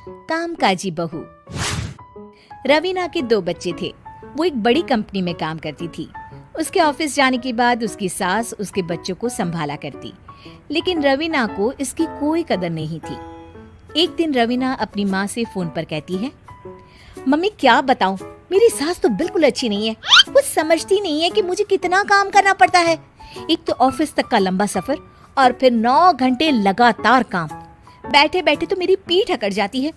कामकाजी बहू। रवीना के 2 बच्चे थे। वो एक बड़ी कंपनी में काम करती थी। उसके ऑफिस जाने के बाद उसकी सास उसके बच्चों को संभाला करती, लेकिन रवीना को इसकी कोई कदर नहीं थी। एक दिन रवीना अपनी माँ से फोन पर कहती है, मम्मी क्या बताऊं, मेरी सास तो बिल्कुल अच्छी नहीं है। वो समझती नहीं है कि मुझे कितना काम करना पड़ता है। एक तो ऑफिस तक का लंबा सफर और फिर 9 घंटे लगातार काम। बैठे बैठे तो मेरी पीठ अकड़ जाती है।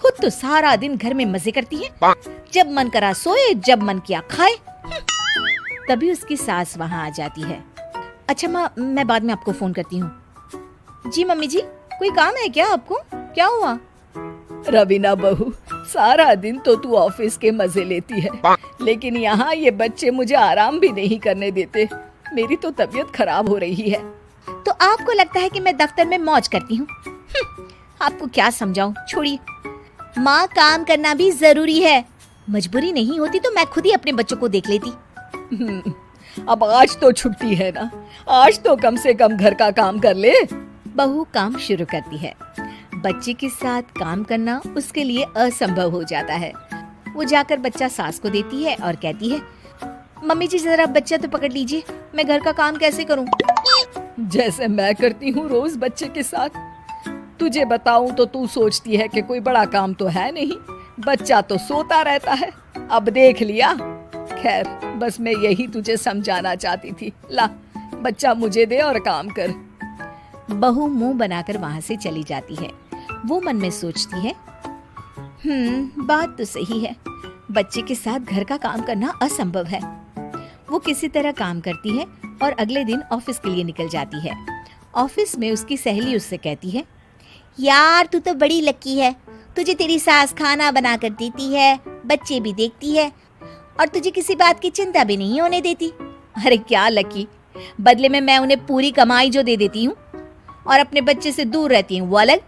खुद तो सारा दिन घर में मजे करती है, जब मन करा सोए, जब मन किया खाए। तभी उसकी सास वहाँ आ जाती है। अच्छा माँ, मैं बाद में आपको फोन करती हूँ। जी मम्मी जी, कोई काम है क्या आपको? क्या हुआ? रवीना बहू, सारा दिन तो तू ऑफिस के मजे लेती है, लेकिन यहाँ ये बच्चे मुझे आराम भी नहीं करने देते। मेरी तो तबीयत खराब हो रही है। तो आपको लगता है कि मैं दफ्तर में मौज करती हूँ? आपको क्या समझाऊं, छोड़िए। माँ, काम करना भी जरूरी है। मजबूरी नहीं होती तो मैं खुद ही अपने बच्चों को देख लेती। अब आज तो छुट्टी है ना, आज तो कम से कम घर का काम कर ले। बहू काम शुरू करती है। बच्चे के साथ काम करना उसके लिए असंभव हो जाता है। वो जाकर बच्चा सास को देती है और कहती है, मम्मी जी जरा बच्चा तो पकड़ लीजिए, मैं घर का काम कैसे करूं? जैसे मैं करती हूँ रोज बच्चे के साथ। तुझे बताऊं तो तू सोचती है कि कोई बड़ा काम तो है नहीं, बच्चा तो सोता रहता है। अब देख लिया। खैर, बस मैं यही तुझे समझाना चाहती थी। ला, बच्चा मुझे दे और काम कर। बहू मुंह बनाकर वहां से चली जाती है। वो मन में सोचती है, बात तो सही है, बच्चे के साथ घर का काम करना असंभव है। वो किसी तरह काम करती है और अगले दिन ऑफिस के लिए निकल जाती है। ऑफिस में उसकी सहेली उससे कहती है, यार तू तो बड़ी लकी है, तुझे तेरी सास खाना बना कर देती है, बच्चे भी देखती है और तुझे किसी बात की चिंता भी नहीं होने देती। अरे क्या लकी, बदले में मैं उन्हें पूरी कमाई जो दे देती हूँ और अपने बच्चे से दूर रहती हूँ, वो अलग।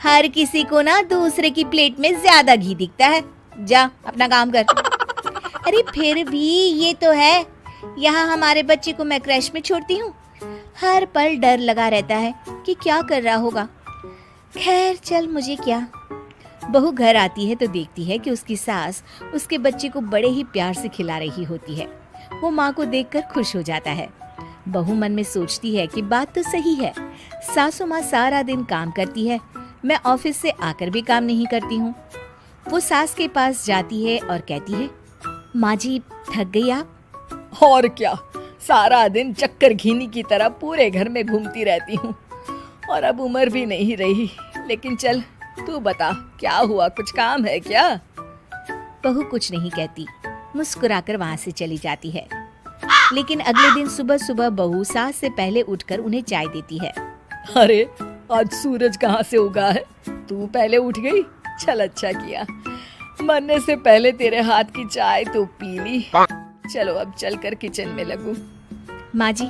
हर किसी को ना दूसरे की प्लेट में ज्यादा घी दिखता है। जा अपना काम कर। अरे फिर भी ये तो है, यहाँ हमारे बच्चे को मैं क्रैश में छोड़ती हूँ, हर पल डर लगा रहता है कि क्या कर रहा होगा। खैर चल, मुझे क्या। बहू घर आती है तो देखती है कि उसकी सास उसके बच्चे को बड़े ही प्यार से खिला रही होती है। वो माँ को देखकर खुश हो जाता है। बहू मन में सोचती है कि बात तो सही है, सासू माँ सारा दिन काम करती है, मैं ऑफिस से आकर भी काम नहीं करती हूँ। वो सास के पास जाती है और कहती है, माँ जी थक गई आप? और क्या, सारा दिन चक्कर घीनी की तरह पूरे घर में घूमती रहती हूँ और अब उम्र भी नहीं रही। लेकिन चल तू बता, क्या हुआ, कुछ काम है क्या? बहू कुछ नहीं कहती, मुस्कुराकर वहाँ से चली जाती है। लेकिन अगले दिन सुबह सुबह बहू सास से पहले उठकर उन्हें चाय देती है। अरे आज सूरज कहाँ से उगा है, तू पहले उठ गई? चल अच्छा किया, मरने से पहले तेरे हाथ की चाय तो पी ली। चलो अब चलकर किचन में लगूं। माँ जी,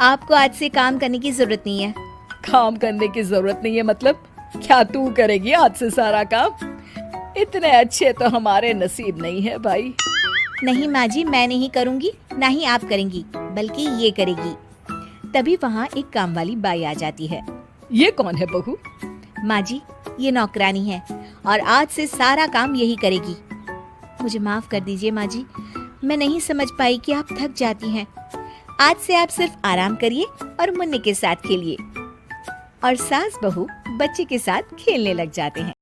आपको आज से काम करने की जरूरत नहीं है। काम करने की जरूरत नहीं है मतलब? क्या तू करेगी आज से सारा काम? इतने अच्छे तो हमारे नसीब नहीं है भाई। नहीं माँ जी, मैं नहीं करूँगी, ना ही आप करेंगी, बल्कि ये करेगी। तभी वहाँ एक काम वाली बाई आ जाती है। ये कौन है बहू? माँ जी, ये नौकरानी है और आज से सारा काम यही करेगी। मुझे माफ कर दीजिए माँ जी, मैं नहीं समझ पाई कि आप थक जाती हैं। आज से आप सिर्फ आराम करिए और मुन्ने के साथ खेलिए। और सास बहू बच्चे के साथ खेलने लग जाते हैं।